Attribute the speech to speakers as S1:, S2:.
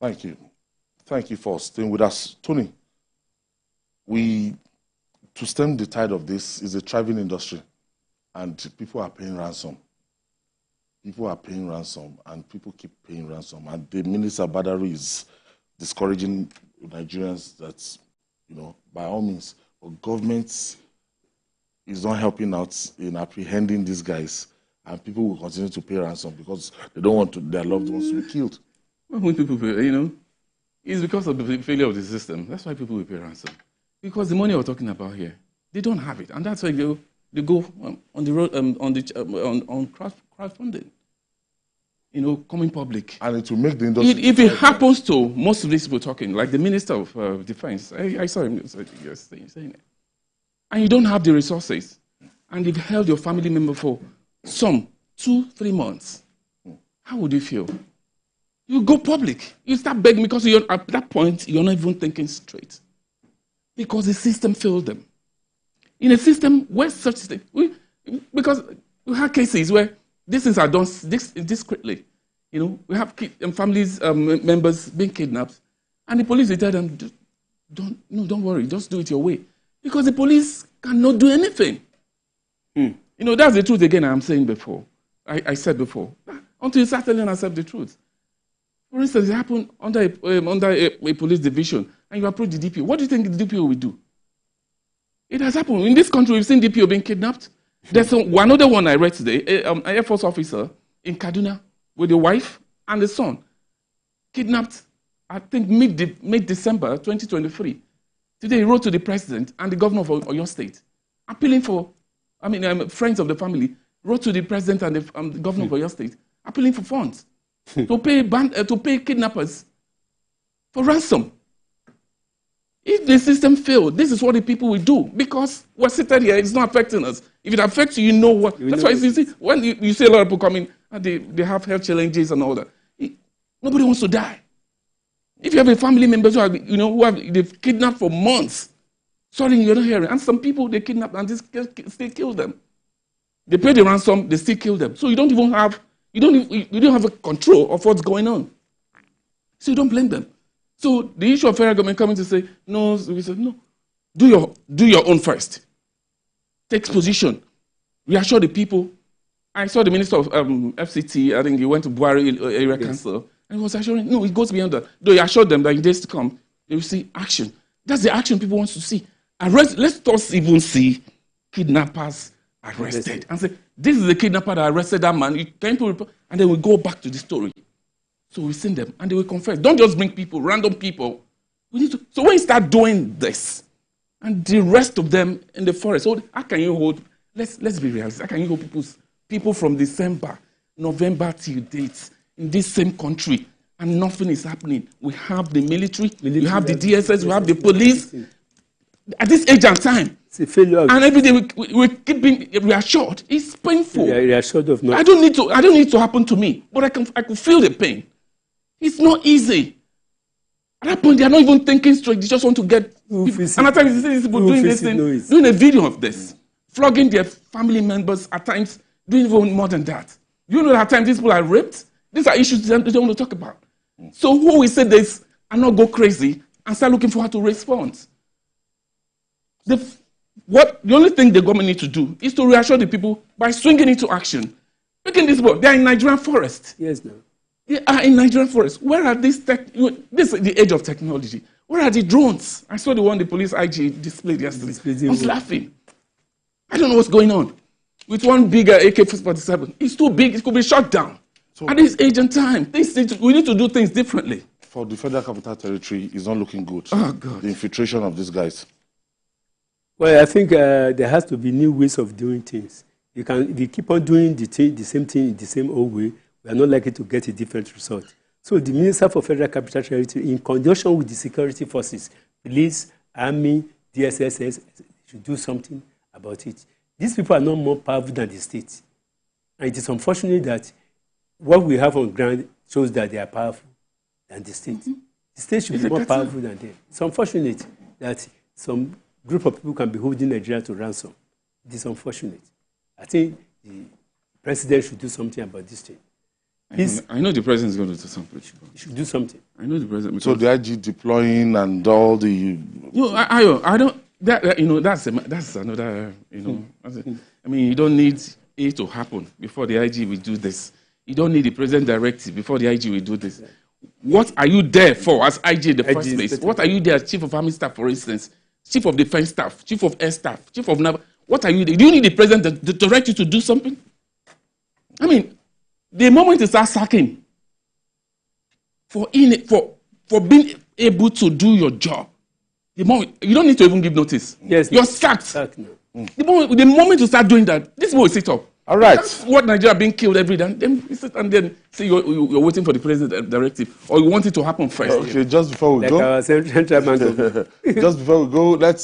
S1: Thank you. Thank you for staying with us. Tony, to stem the tide of this is a thriving industry, and people are paying ransom. People are paying ransom, and people keep paying ransom. And the Minister Badari is discouraging Nigerians that, by all means, government is not helping out in apprehending these guys, and people will continue to pay ransom because they don't want their loved ones to be killed.
S2: When people pay, it's because of the failure of the system. That's why people will pay ransom. Because the money we're talking about here, they don't have it, and that's why they go on the road on crowdfunding. Coming public.
S1: And it will make the industry.
S2: If it happens to most of these people talking, like the Minister of Defense, I saw him saying it. And you don't have the resources, and you've held your family member for 2-3 months, how would you feel? You go public. You start begging because at that point, you're not even thinking straight. Because the system failed them. In a system where such things, because we have cases where these things are done discreetly. We have families, members being kidnapped, and the police will tell them, don't worry, just do it your way. Because the police cannot do anything. That's the truth again I'm saying before. I said before. Until you start telling yourself the truth. For instance, it happened under a police division, and you approach the DPO. What do you think the DPO will do? It has happened. In this country, we've seen DPO being kidnapped. There's another one I read today, an Air Force officer in Kaduna with a wife and a son, kidnapped, I think, mid-December 2023. Today, he wrote to the president and the governor of Oyo State, appealing for, friends of the family, wrote to the president and the governor of Oyo State, appealing for funds to pay kidnappers for ransom. If the system failed, this is what the people will do, because we're sitting here, it's not affecting us. If it affects you, you know what. That's why you see, when you see a lot of people coming, and they have health challenges and all that, nobody wants to die. If you have a family member they've kidnapped for months, sorry, you're not hearing. And some people, they kidnap and they still kill them. They pay the ransom, they still kill them. So you don't have a control of what's going on. So you don't blame them. So the issue of federal government coming to say, no, we said, no, do your own first. Take position. Reassure the people. I saw the Minister of FCT, I think he went to Buhari Area Council, and he was assuring, no, it goes beyond that. Though he assured them that in days to come, they will see action. That's the action people want to see. Let us even see kidnappers arrested. And say, this is the kidnapper that arrested that man. You came to report, and then we go back to the story. So we send them, and they will confess. Don't just bring people, random people. We need to. So when you start doing this, and the rest of them in the forest, so how can you hold? Let's be realistic. How can you hold people from December, November till dates in this same country, and nothing is happening? We have the military, we have the DSS, we have the police. At this age and time,
S3: it's a failure.
S2: And every day we keep being reassured. It's painful.
S3: Yeah, reassured of nothing.
S2: I don't need to happen to me, but I can feel the pain. It's not easy. At that point, they are not even thinking straight. They just want to get. And at times, you see these people doing this thing, doing a video of this, flogging their family members. At times, doing even more than that. You know that at times these people are raped. These are issues they don't want to talk about. So who will say this and not go crazy and start looking for how to respond? The only thing the government needs to do is to reassure the people by swinging into action. Look at this boy. They are in Nigerian forest.
S3: Yes, no.
S2: They are in Nigerian forest. Where are these this is the age of technology. Where are the drones? I saw the one the police IG displayed yesterday. I was laughing. I don't know what's going on. With one bigger AK-47. It's too big. It could be shot down. So at this age and time, we need to do things differently.
S1: For the Federal Capital Territory, it's not looking good.
S2: Oh, God.
S1: The infiltration of these guys.
S3: Well, I think there has to be new ways of doing things. If you keep on doing the same thing in the same old way, we are not likely to get a different result. So the Minister for Federal Capital Territory, in conjunction with the security forces, police, army, DSS, should do something about it. These people are not more powerful than the state. And it is unfortunate that what we have on ground shows that they are powerful than the state. Mm-hmm. The state should be more powerful than them. It's unfortunate that some group of people can be holding Nigeria to ransom. It is unfortunate. I think the president should do something about this thing.
S2: I know the president is going to do something.
S3: He should do something.
S2: I know the president.
S1: So the IG deploying and all the...
S2: I don't... that's another, I mean, you don't need it to happen before the IG will do this. You don't need the president directive before the IG will do this. What are you there for as IG in the first place? What are you there as Chief of Army Staff, for instance? Chief of Defense Staff, Chief of Air Staff, Chief of Naval? What are you there? Do you need the president to direct you to do something? I mean, the moment you start sacking for being able to do your job, the moment you don't need to even give notice.
S3: Yes,
S2: you're sacked. The moment you start doing that, this will sit up.
S1: All right.
S2: That's what Nigeria being killed every day. Then you sit and then say you're waiting for the president directive, or you want it to happen first.
S1: Okay, just before we go.
S3: Our central bank.
S1: Just before we go, let's